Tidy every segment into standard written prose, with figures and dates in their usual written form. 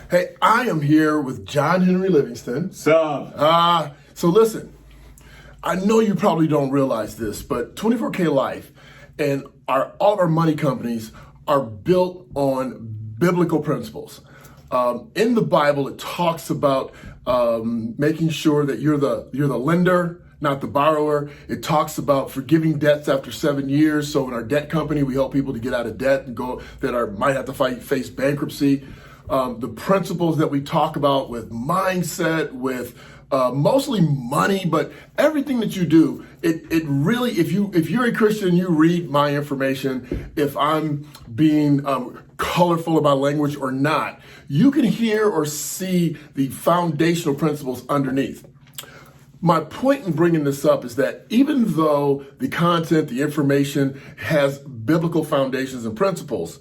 Hey, I am here with John Henry Livingston. So Listen, I know you probably don't realize this, but 24K Life and all of our money companies are built on biblical principles. In the Bible, it talks about making sure that you're the lender, not the borrower. It talks about forgiving debts after 7 years. So in our debt company, we help people to get out of debt and might have to face bankruptcy. The principles that we talk about with mindset, with mostly money, but everything that you do, it really, if you're a Christian, you read my information. If I'm being colorful about language or not, you can hear or see the foundational principles underneath. My point in bringing this up is that even though the content, the information has biblical foundations and principles,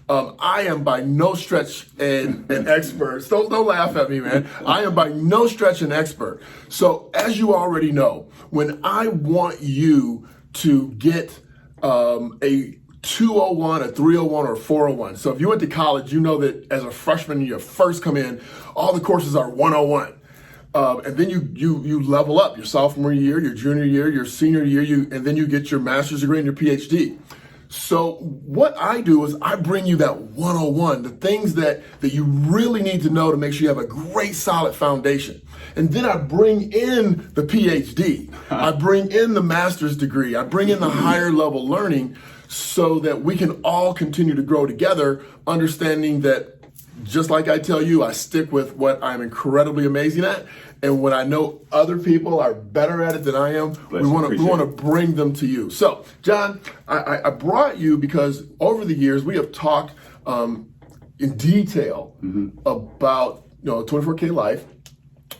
I am by no stretch an expert. Don't laugh at me, man. I am by no stretch an expert. So as you already know, when I want you to get a 201, a 301, or a 401. So if you went to college, you know that as a freshman, you first come in, all the courses are 101. And then you level up your sophomore year, your junior year, your senior year, and then you get your master's degree and your PhD. So what I do is I bring you that 101, the things that you really need to know to make sure you have a great solid foundation. And then I bring in the PhD. I bring in the master's degree. I bring in the higher level learning so that we can all continue to grow together, understanding that just like I tell you, I stick with what I'm incredibly amazing at. And when I know other people are better at it than I am, we want to bring them to you. So, John, I brought you because over the years we have talked in detail about 24K Life,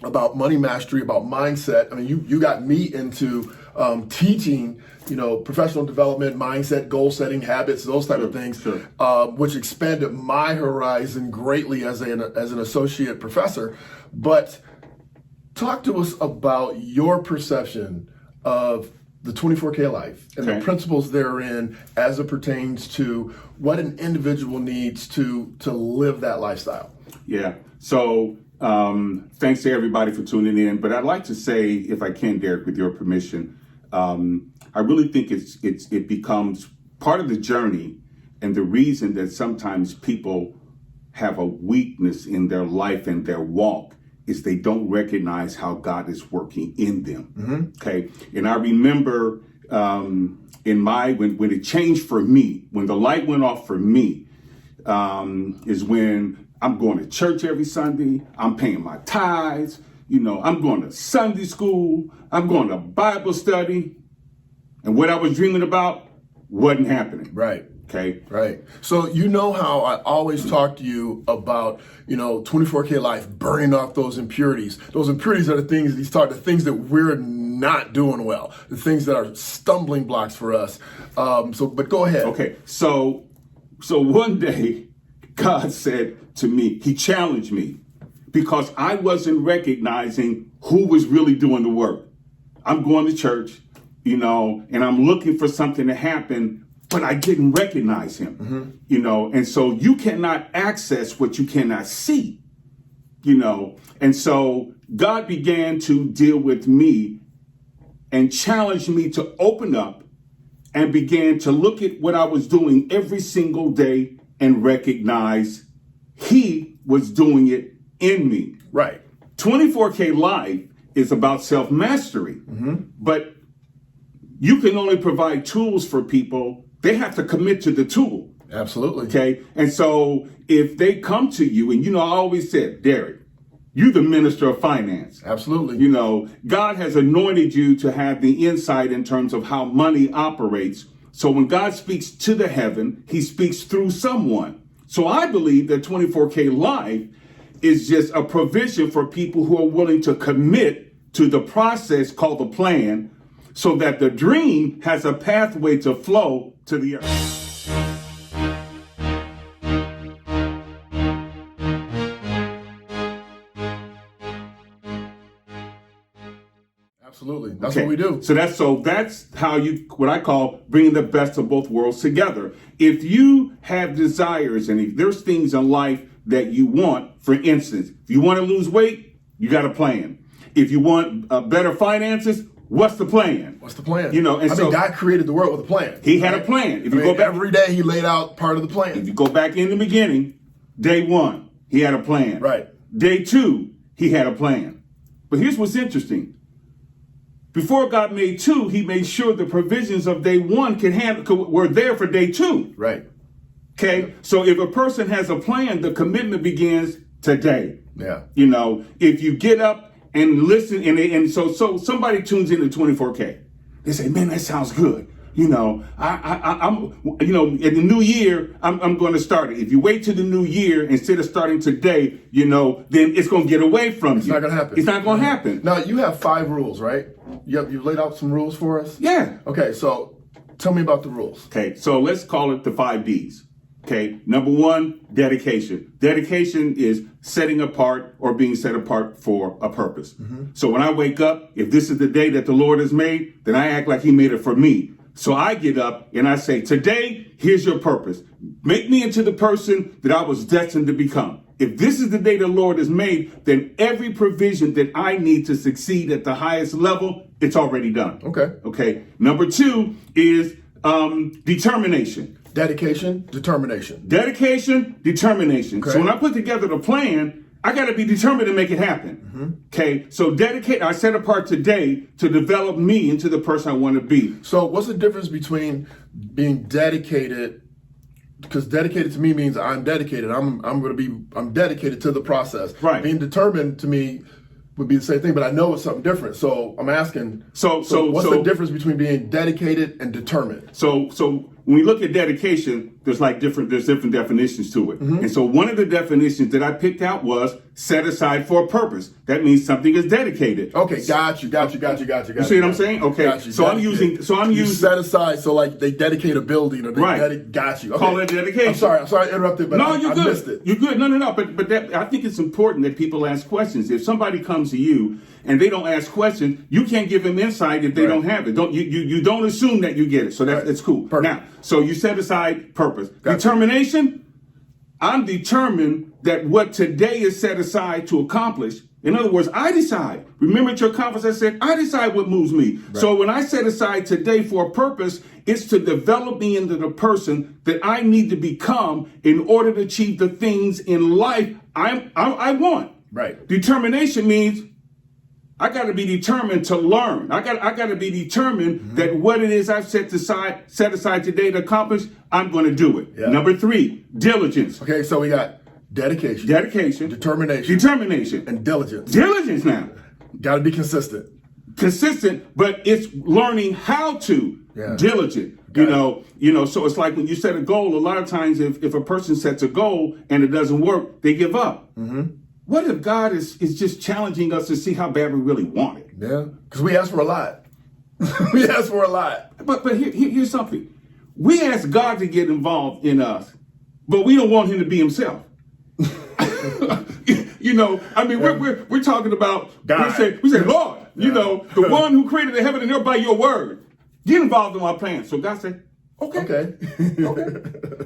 about money mastery, about mindset. I mean, you got me into teaching, professional development, mindset, goal setting, habits, those type of things, which expanded my horizon greatly as an associate professor. But talk to us about your perception of the 24K Life and the principles therein as it pertains to what an individual needs to live that lifestyle. Yeah. So thanks to everybody for tuning in. But I'd like to say, if I can, Derick, with your permission, I really think it becomes part of the journey and the reason that sometimes people have a weakness in their life and their walk is they don't recognize how God is working in them. Okay. And I remember when it changed for me, when the light went off for me, is when I'm going to church every Sunday. I'm paying my tithes. I'm going to Sunday school. I'm going to Bible study. And what I was dreaming about wasn't happening. Right. Okay. Right. So you know how I always talk to you about, 24K Life, burning off those impurities. Those impurities are the things that we're not doing well, the things that are stumbling blocks for us. But go ahead. Okay. So one day God said to me, he challenged me because I wasn't recognizing who was really doing the work. I'm going to church, and I'm looking for something to happen, but I didn't recognize him, and so you cannot access what you cannot see, and so God began to deal with me and challenge me to open up and began to look at what I was doing every single day and recognize he was doing it in me. Right. 24K Life is about self-mastery, but you can only provide tools for people. They have to commit to the tool. Absolutely. Okay. And so if they come to you, and I always said, Derick, you're the minister of finance. Absolutely. God has anointed you to have the insight in terms of how money operates. So when God speaks to the heaven, he speaks through someone. So I believe that 24K Life is just a provision for people who are willing to commit to the process called the plan, so that the dream has a pathway to flow to the earth. Absolutely. That's what we do. So that's how what I call bringing the best of both worlds together. If you have desires and if there's things in life that you want. For instance, if you want to lose weight, you got a plan. If you want better finances, what's the plan? What's the plan? You know, and I mean, God created the world with a plan. He had a plan. If you go back, every day he laid out part of the plan. If you go back in the beginning, day 1, he had a plan. Right. Day 2, he had a plan. But here's what's interesting. Before God made 2, he made sure the provisions of day 1 were there for day 2. Right. Okay. So if a person has a plan, the commitment begins today. Yeah. You know, if you get up and listen, and so somebody tunes into 24K, they say, "Man, that sounds good." You know, I'm you know, in the new year, I'm going to start it. If you wait till the new year instead of starting today, you know, then it's going to get away from you. It's not going to happen. It's not going to happen. Now, you have 5 rules, right? You've laid out some rules for us? Yeah. Okay, so tell me about the rules. Okay, so let's call it the 5 Ds. Okay, number 1, dedication. Dedication is setting apart or being set apart for a purpose. So when I wake up, if this is the day that the Lord has made, then I act like he made it for me. So I get up and I say, today, here's your purpose. Make me into the person that I was destined to become. If this is the day the Lord has made, then every provision that I need to succeed at the highest level, it's already done. Okay. Okay. Number 2 is determination. Dedication, determination. Dedication, determination. Okay. So when I put together the plan, I got to be determined to make it happen. Okay. So I set apart today to develop me into the person I want to be. So what's the difference between being dedicated? Because dedicated to me means I'm dedicated. I'm dedicated to the process. Right. Being determined to me would be the same thing, but I know it's something different. So I'm asking. So what's the difference between being dedicated and determined? So when we look at dedication, there's different definitions to it. And so one of the definitions that I picked out was set aside for a purpose. That means something is dedicated. Okay, got you. You see what I'm saying? Okay. So I'm using set aside. So like they dedicate a building or they got you. Okay. Call it dedication. I'm sorry I interrupted, but no, I missed it. You're good. No. But I think it's important that people ask questions. If somebody comes to you and they don't ask questions, you can't give them insight if they don't have it. You don't assume that you get it. So that's cool. Perfect. Now, so you set aside purpose. Determination. I'm determined that what today is set aside to accomplish. In other words, I decide. Remember at your conference, I said, I decide what moves me. Right. So when I set aside today for a purpose, it's to develop me into the person that I need to become in order to achieve the things in life I want. Right. Determination means I got to be determined to learn. I got to be determined that what it is I've set aside today to accomplish, I'm going to do it. Yeah. Number 3, diligence. Okay, so we got dedication, determination, and diligence. Diligence now. Got to be consistent. But it's learning how to diligent. You know. So it's like when you set a goal. A lot of times, if a person sets a goal and it doesn't work, they give up. What if God is just challenging us to see how bad we really want it? Yeah, because we ask for a lot. We ask for a lot. But here's something. We ask God to get involved in us, but we don't want him to be himself. You know, I mean, we're talking about God. We say, Lord, you know, the one who created the heaven and earth by your word, get involved in my plan. So God said, okay.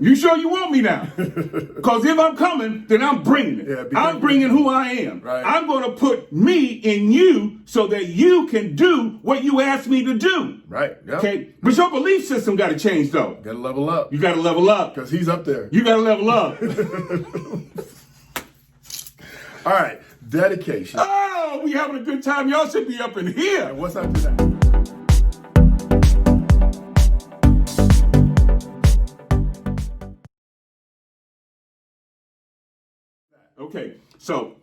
You sure you want me now? Because if I'm coming, then I'm bringing it. Yeah, I'm bringing who I am. Right. I'm going to put me in you so that you can do what you asked me to do. Right. Yep. Okay. But your belief system got to change, though. Got to level up. You got to level up. Because he's up there. You got to level up. All right. Dedication. Oh, we having a good time. Y'all should be up in here. And what's after that? Okay, so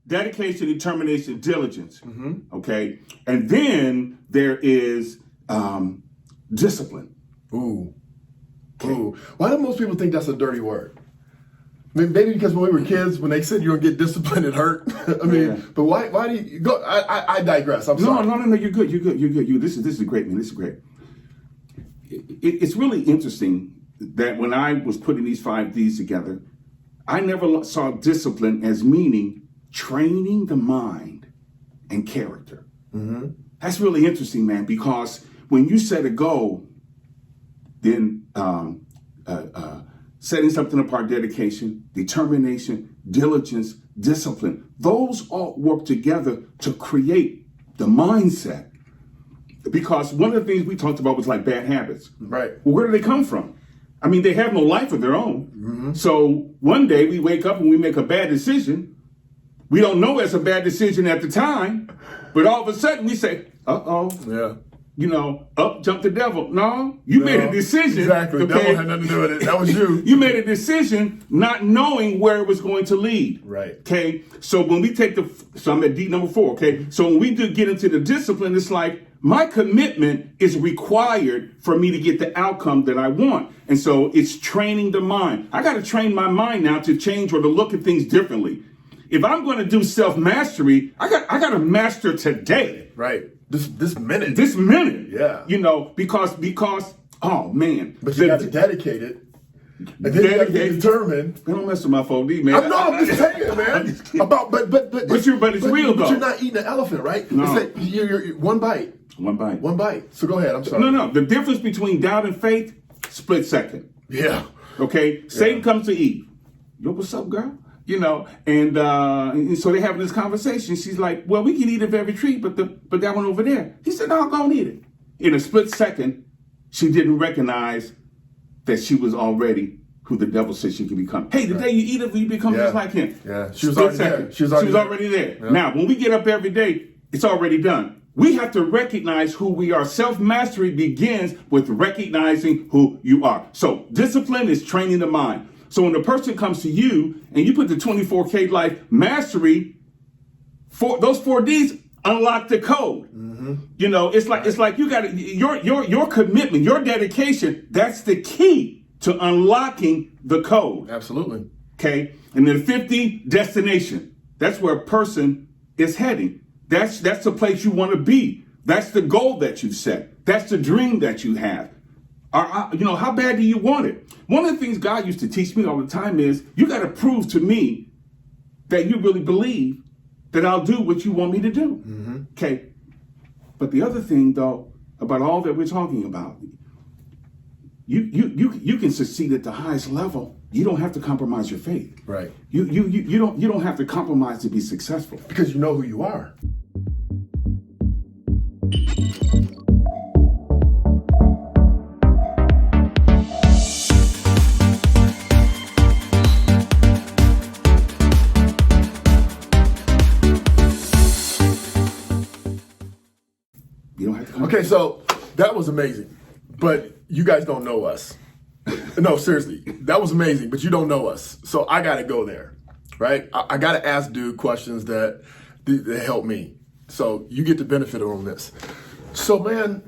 dedication, determination, diligence. Okay, and then there is discipline. Ooh. Why do most people think that's a dirty word? I mean, maybe because when we were kids, when they said you're gonna get disciplined, it hurt. I mean, but why do you go? I digress. I'm sorry. No. You're good. This is great, man. This is great. It's really interesting that when I was putting these 5 Ds together, I never saw discipline as meaning training the mind and character. That's really interesting, man, because when you set a goal, then setting something apart, dedication, determination, diligence, discipline. Those all work together to create the mindset. Because one of the things we talked about was like bad habits. Right. Well, where do they come from? I mean, they have no life of their own. So one day we wake up and we make a bad decision. We don't know it's a bad decision at the time, but all of a sudden we say, uh-oh. Yeah. You know, up jumped the devil. No, you made a decision. Exactly. Okay? The devil had nothing to do with it. That was you. You made a decision not knowing where it was going to lead. Right. Okay. So when we take so I'm at D number 4. Okay. So when we do get into the discipline, it's like my commitment is required for me to get the outcome that I want. And so it's training the mind. I got to train my mind now to change or to look at things differently. If I'm going to do self-mastery, I got to master today. Right. This minute. This minute. Yeah. You know, because oh man. But you got to dedicate it. And then you got to get determined. Don't mess with my 4D, man. I'm just saying, man. But it's real though. But you're not eating an elephant, right? No. It's like you're one bite. One bite. One bite. So go ahead. I'm sorry. No. The difference between doubt and faith, split second. Yeah. Okay. Yeah. Satan comes to Eve. Yo, what's up, girl? You know, and so they're having this conversation. She's like, well, we can eat of every tree, but that one over there. He said, no, go and eat it. In a split second, she didn't recognize that she was already who the devil said she could become. Hey, the day you eat it, you become just like him. Yeah, she was already there. She was already there. Yeah. Now, when we get up every day, it's already done. We have to recognize who we are. Self-mastery begins with recognizing who you are. So discipline is training the mind. So when the person comes to you and you put the 24K life mastery, those 4Ds unlock the code. Mm-hmm. You know, it's like you got your commitment, your dedication. That's the key to unlocking the code. Absolutely. Okay. And then 50, destination. That's where a person is heading. That's the place you want to be. That's the goal that you set. That's the dream that you have. How bad do you want it? One of the things God used to teach me all the time is you got to prove to me that you really believe that I'll do what you want me to do. Mm-hmm. Okay. But the other thing, though, about all that we're talking about, you can succeed at the highest level. You don't have to compromise your faith. Right. You don't have to compromise to be successful because you know who you are. Okay, so that was amazing, but you guys don't know us. No, seriously, that was amazing, but you don't know us. So I got to go there, right? I got to ask dude questions that help me. So you get the benefit on this. So man,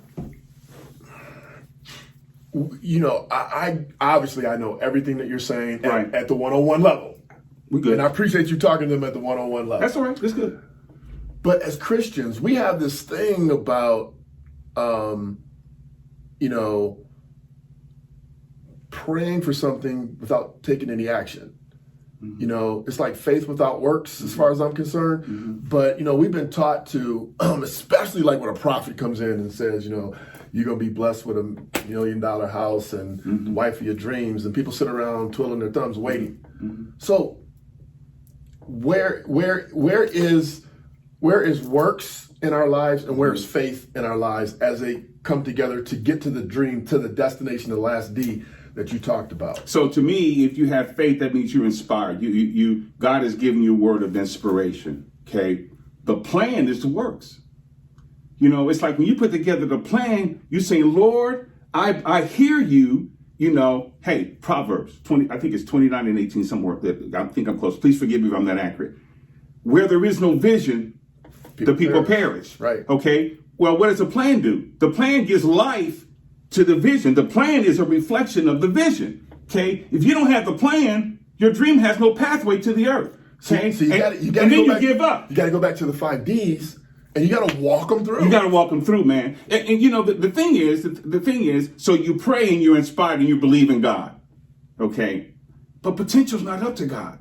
you know, I obviously I know everything that you're saying at the one-on-one level. We good. And I appreciate you talking to them at the one-on-one level. That's all right. That's good. But as Christians, we have this thing about, praying for something without taking any action. Mm-hmm. You know, it's like faith without works, as far as I'm concerned. Mm-hmm. But, we've been taught to, especially like when a prophet comes in and says, you're going to be blessed with $1 million house and the wife of your dreams. And people sit around twiddling their thumbs waiting. Mm-hmm. So where is works in our lives and where is faith in our lives as they come together to get to the dream, to the destination, the last D that you talked about? So to me, if you have faith, that means you're inspired. God has given you a word of inspiration. Okay. The plan is the works. It's like when you put together the plan, you say, Lord, I hear you. Hey, Proverbs 20, I think it's 29 and 18 somewhere. I think I'm close. Please forgive me if I'm not accurate. Where there is no vision, the people perish. Right. Okay. Well, what does the plan do? The plan gives life to the vision. The plan is a reflection of the vision. Okay. If you don't have the plan, your dream has no pathway to the earth. Okay. So you gotta and then you give up. You got to go back to the 5 Ds and you got to walk them through. You got to walk them through, man. And the thing is, so you pray and you're inspired and you believe in God. Okay. But potential's not up to God.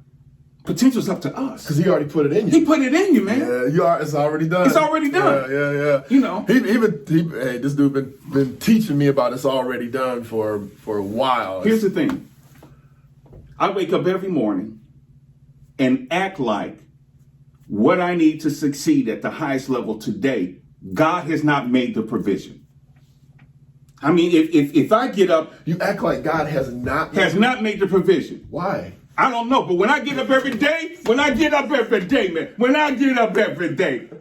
Potential's up to us. Because he already put it in you. He put it in you, man. Yeah, it's already done. It's already done. Yeah. Hey, this dude been teaching me about it's already done for a while. Here's the thing. I wake up every morning and act like what I need to succeed at the highest level today, God has not made the provision. I mean, if I get up, You act like God has not made the provision. Why? I don't know, but when I get up every day, man,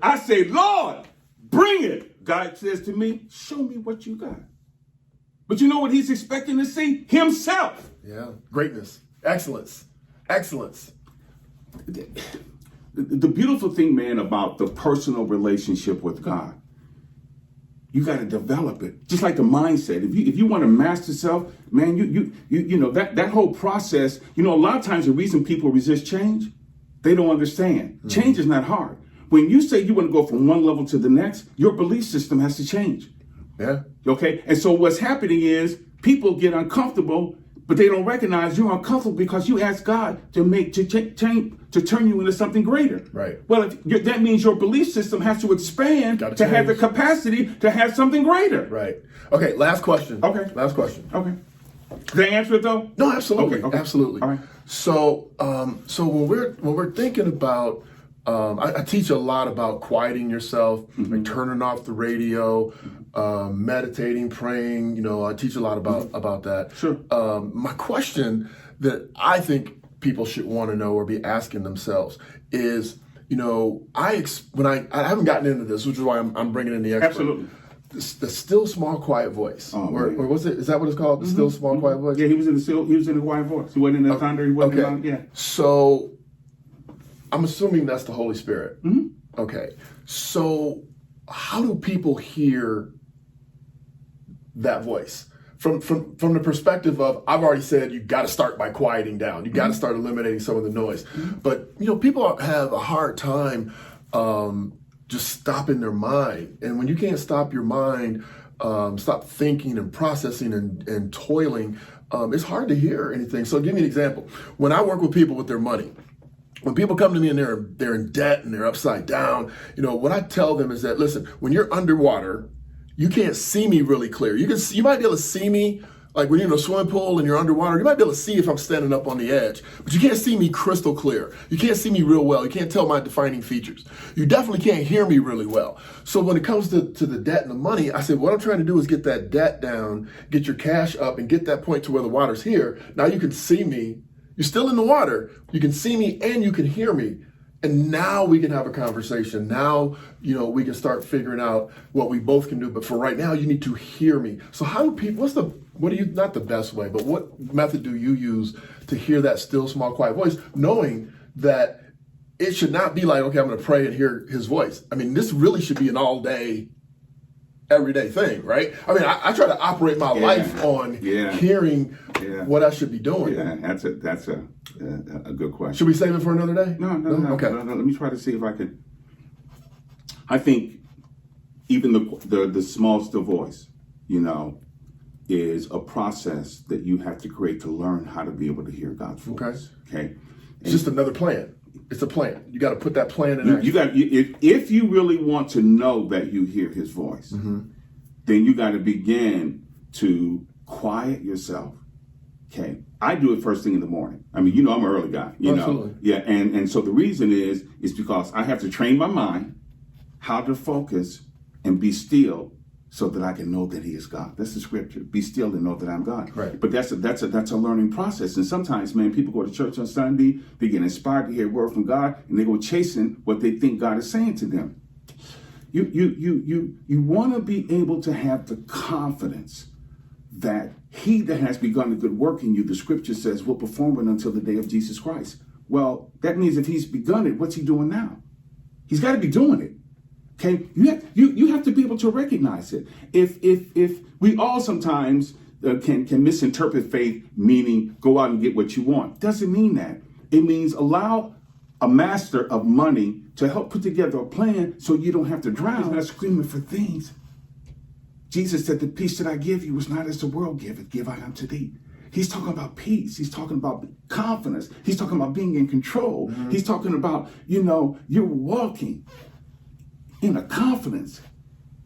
I say, Lord, bring it. God says to me, show me what you got. But you know what he's expecting to see? Himself. Yeah. Greatness. Excellence. The beautiful thing, man, about the personal relationship with God, you got to develop it. Just like the mindset. If you want to master self, man, you know that whole process. You know, a lot of times the reason people resist change, they don't understand. Mm-hmm. Change is not hard. When you say you want to go from one level to the next, your belief system has to change. Yeah. Okay. And so what's happening is people get uncomfortable, but they don't recognize you're uncomfortable because you ask God to turn you into something greater. Right. Well, that means your belief system has to expand to have the capacity to have something greater. Right. Okay. Last question. Okay. Did I answer it though? No, absolutely. Okay. Absolutely. All right. So when we're thinking about, I teach a lot about quieting yourself, like turning off the radio, meditating, praying. You know, I teach a lot about that. Sure. My question that I think people should want to know or be asking themselves is, you know, I haven't gotten into this, which is why I'm bringing in the expert. Absolutely. The still small quiet voice, or was it? Is that what it's called? The still small quiet voice. Yeah, he was in the quiet voice. He wasn't in the thunder. He wasn't in the, yeah. So I'm assuming that's the Holy Spirit. Mm-hmm. Okay. So how do people hear that voice? From the perspective of, I've already said you got to start by quieting down. You got to start eliminating some of the noise. But, you know, people have a hard time just stopping their mind. And when you can't stop your mind, stop thinking and processing and toiling, it's hard to hear anything. So give me an example. When I work with people with their money, when people come to me and they're in debt and they're upside down, you know, what I tell them is that, listen, when you're underwater, you can't see me really clear. You might be able to see me, like when you're in a swimming pool and you're underwater, you might be able to see if I'm standing up on the edge, but you can't see me crystal clear. You can't see me real well. You can't tell my defining features. You definitely can't hear me really well. So when it comes to the debt and the money, I said, what I'm trying to do is get that debt down, get your cash up, and get that point to where the water's here. Now you can see me. You're still in the water. You can see me and you can hear me. And now we can have a conversation. Now, you know, we can start figuring out what we both can do. But for right now, you need to hear me. So how do people, not the best way, but what method do you use to hear that still small quiet voice, knowing that it should not be like, okay, I'm going to pray and hear his voice. I mean, this really should be an all day, everyday thing, right? I mean, I try to operate my life on hearing what I should be doing. Yeah, that's a good question. Should we save it for another day? No. Okay. No, let me try to see if I can. I think even the small still voice, you know, is a process that you have to create to learn how to be able to hear God's voice. Okay. It's just another plan. It's a plan. You got to put that plan in action. If you really want to know that you hear his voice, then you got to begin to quiet yourself. Okay. I do it first thing in the morning. I mean, you know, I'm an early guy, you know. Yeah. And so the reason is because I have to train my mind how to focus and be still so that I can know that he is God. That's the scripture. Be still and know that I'm God. Right. But that's a learning process. And sometimes, man, people go to church on Sunday, they get inspired to hear a word from God, and they go chasing what they think God is saying to them. You want to be able to have the confidence that he that has begun a good work in you, the scripture says, will perform it until the day of Jesus Christ. Well, that means if he's begun it, what's he doing now? He's got to be doing it. Okay, you have to be able to recognize it. If we all sometimes can misinterpret faith, meaning go out and get what you want, doesn't mean that. It means allow a master of money to help put together a plan so you don't have to drown. He's not screaming for things. Jesus said, the peace that I give you is not as the world giveth, give I unto thee. He's talking about peace. He's talking about confidence. He's talking about being in control. Mm-hmm. He's talking about, you know, you're walking in a confidence,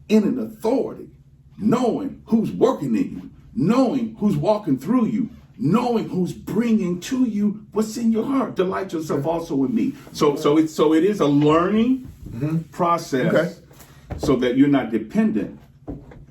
in an authority, knowing who's working in you, knowing who's walking through you, knowing who's bringing to you what's in your heart. Delight yourself also with me. So it is a learning process, so that you're not dependent.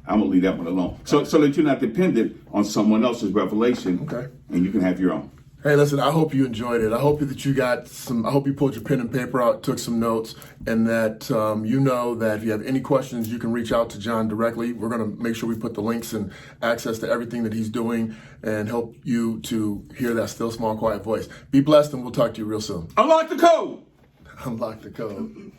I'm gonna leave that one alone. So that you're not dependent on someone else's revelation, and you can have your own. Hey, listen, I hope you enjoyed it. I hope that you I hope you pulled your pen and paper out, took some notes, and that you know that if you have any questions, you can reach out to John directly. We're going to make sure we put the links and access to everything that he's doing and help you to hear that still, small, quiet voice. Be blessed, and we'll talk to you real soon. Unlock the code. Unlock the code.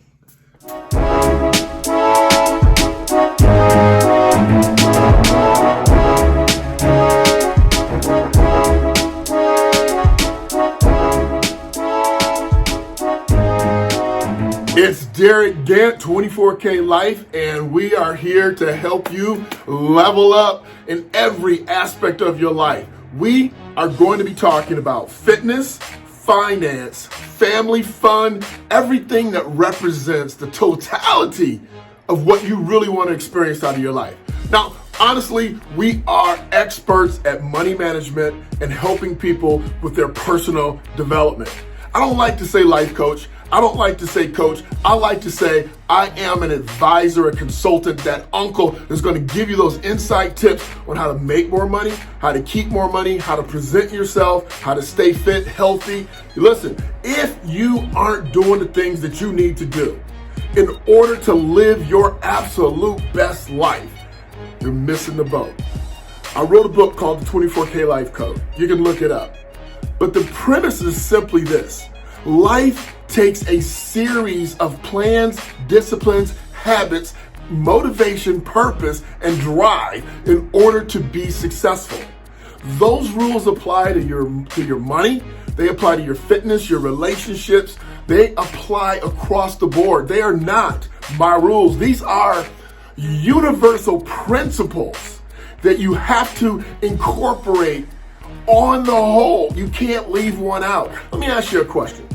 It's Derick Gant, 24K Life, and we are here to help you level up in every aspect of your life. We are going to be talking about fitness, finance, family fun, everything that represents the totality of what you really want to experience out of your life. Now, honestly, we are experts at money management and helping people with their personal development. I don't like to say life coach. I don't like to say coach. I like to say I am an advisor, a consultant, that uncle that's going to give you those insight tips on how to make more money, how to keep more money, how to present yourself, how to stay fit, healthy. Listen, if you aren't doing the things that you need to do in order to live your absolute best life, you're missing the boat. I wrote a book called The 24K Life Code. You can look it up. But the premise is simply this. Life takes a series of plans, disciplines, habits, motivation, purpose, and drive in order to be successful. Those rules apply to your money. They apply to your fitness, your relationships. They apply across the board. They are not my rules. These are universal principles that you have to incorporate on the whole. You can't leave one out. Let me ask you a question.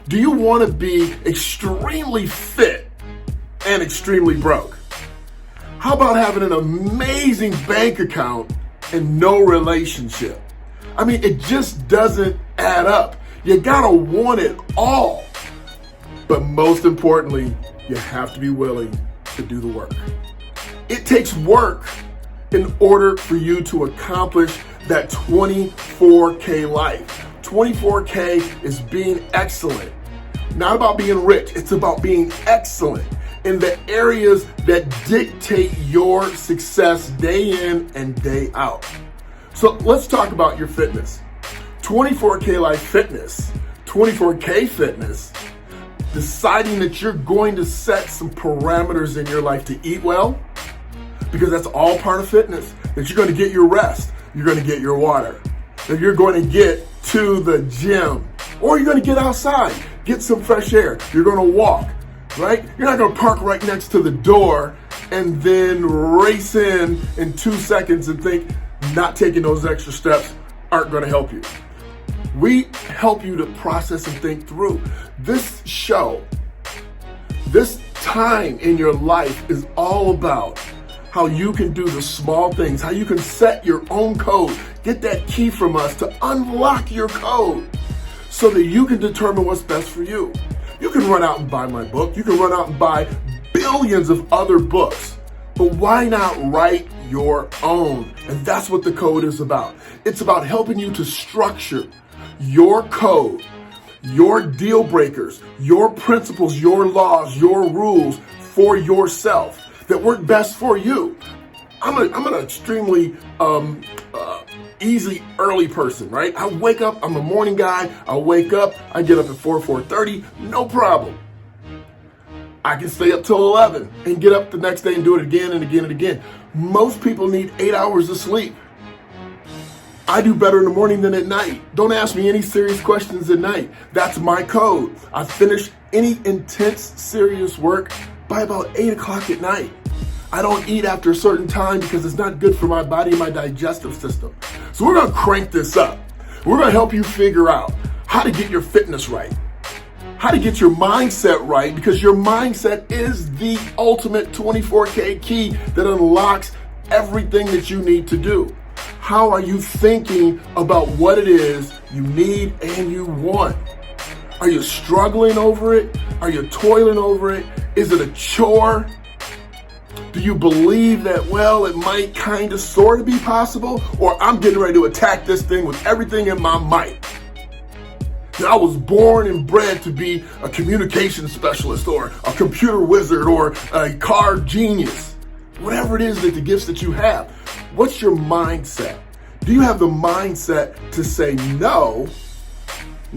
Do you want to be extremely fit and extremely broke? How about having an amazing bank account and no relationship? I mean, it just doesn't add up. You gotta want it all. But most importantly, you have to be willing to do the work. It takes work in order for you to accomplish that 24K life. 24K is being excellent. Not about being rich, it's about being excellent in the areas that dictate your success day in and day out. So let's talk about your fitness. 24K Life Fitness, 24K Fitness, deciding that you're going to set some parameters in your life to eat well, because that's all part of fitness, that you're going to get your rest, you're going to get your water, that you're going to get to the gym, or you're going to get outside, get some fresh air, you're going to walk, right? You're not going to park right next to the door and then race in 2 seconds and think not taking those extra steps aren't going to help you. We help you to process and think through. This show, this time in your life is all about how you can do the small things, how you can set your own code, get that key from us to unlock your code so that you can determine what's best for you. You can run out and buy my book. You can run out and buy billions of other books, but why not write your own? And that's what the code is about. It's about helping you to structure your code, your deal breakers, your principles, your laws, your rules for yourself that work best for you. I'm an extremely easy early person, right? I wake up, I'm a morning guy. I wake up, I get up at 4:30, no problem. I can stay up till 11 and get up the next day and do it again and again and again. Most people need 8 hours of sleep. I do better in the morning than at night. Don't ask me any serious questions at night. That's my code. I finish any intense, serious work by about 8 o'clock at night. I don't eat after a certain time because it's not good for my body and my digestive system. So we're gonna crank this up. We're gonna help you figure out how to get your fitness right, how to get your mindset right, because your mindset is the ultimate 24K key that unlocks everything that you need to do. How are you thinking about what it is you need and you want? Are you struggling over it? Are you toiling over it? Is it a chore? Do you believe that, well, it might kind of sort of be possible? Or I'm getting ready to attack this thing with everything in my might? That I was born and bred to be a communication specialist or a computer wizard or a car genius. Whatever it is that the gifts that you have, what's your mindset? Do you have the mindset to say no?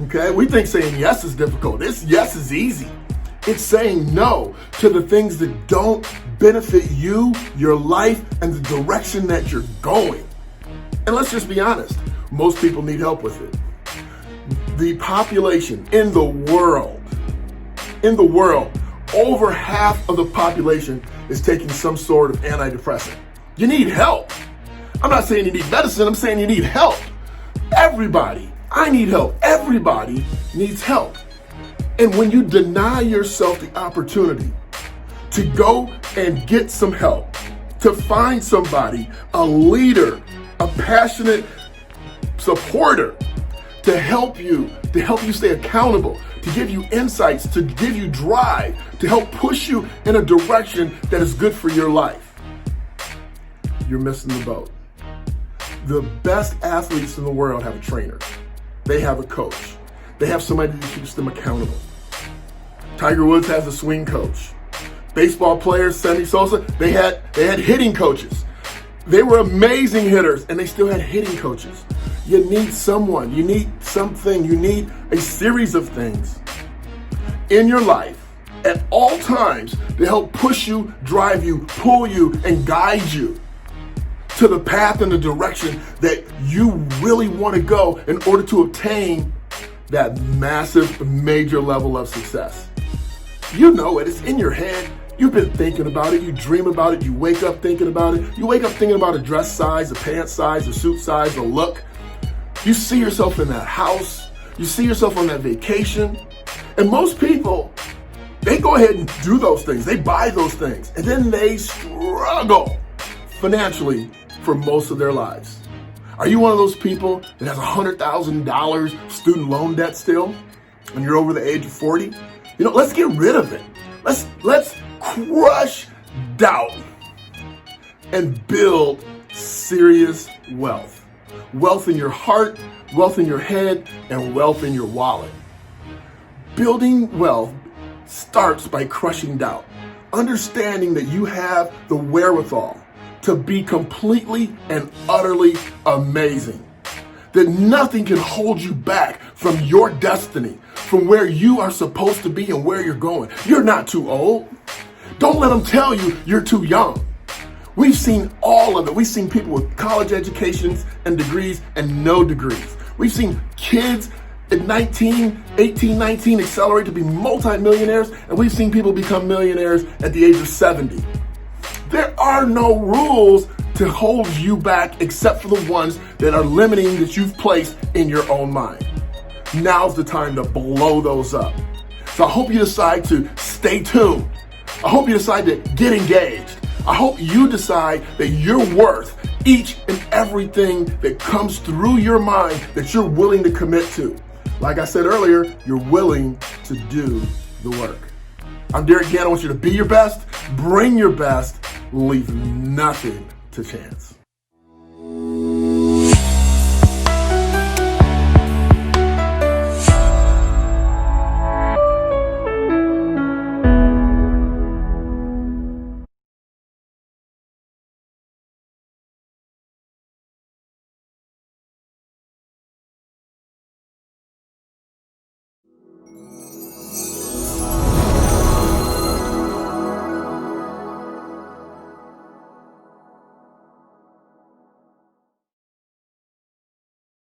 Okay, we think saying yes is difficult. Yes is easy. It's saying no to the things that don't benefit you, your life, and the direction that you're going. And let's just be honest, most people need help with it. The population in the world, over half of the population is taking some sort of antidepressant. You need help. I'm not saying you need medicine, I'm saying you need help. Everybody, I need help. Everybody needs help. And when you deny yourself the opportunity to go and get some help, to find somebody, a leader, a passionate supporter, to help you stay accountable, to give you insights, to give you drive, to help push you in a direction that is good for your life, you're missing the boat. The best athletes in the world have a trainer. They have a coach. They have somebody that keeps them accountable. Tiger Woods has a swing coach. Baseball players, Sammy Sosa, they had hitting coaches. They were amazing hitters, and they still had hitting coaches. You need someone, you need something, you need a series of things in your life at all times to help push you, drive you, pull you, and guide you to the path and the direction that you really want to go in order to obtain that massive, major level of success. You know it, it's in your head. You've been thinking about it, you dream about it, you wake up thinking about it. You wake up thinking about a dress size, a pant size, a suit size, a look. You see yourself in that house, you see yourself on that vacation. And most people, they go ahead and do those things, they buy those things, and then they struggle financially for most of their lives. Are you one of those people that has $100,000 student loan debt still, and you're over the age of 40? You know, let's get rid of it. Let's crush doubt and build serious wealth. Wealth in your heart, wealth in your head, and wealth in your wallet. Building wealth starts by crushing doubt. Understanding that you have the wherewithal to be completely and utterly amazing. That nothing can hold you back from your destiny, from where you are supposed to be and where you're going. You're not too old. Don't let them tell you you're too young. We've seen all of it. We've seen people with college educations and degrees and no degrees. We've seen kids at 19, 18, 19 accelerate to be multimillionaires, and we've seen people become millionaires at the age of 70. There are no rules to hold you back except for the ones that are limiting that you've placed in your own mind. Now's the time to blow those up. So I hope you decide to stay tuned. I hope you decide to get engaged. I hope you decide that you're worth each and everything that comes through your mind that you're willing to commit to. Like I said earlier, you're willing to do the work. I'm Derick Gant. I want you to be your best, bring your best, leave nothing to chance.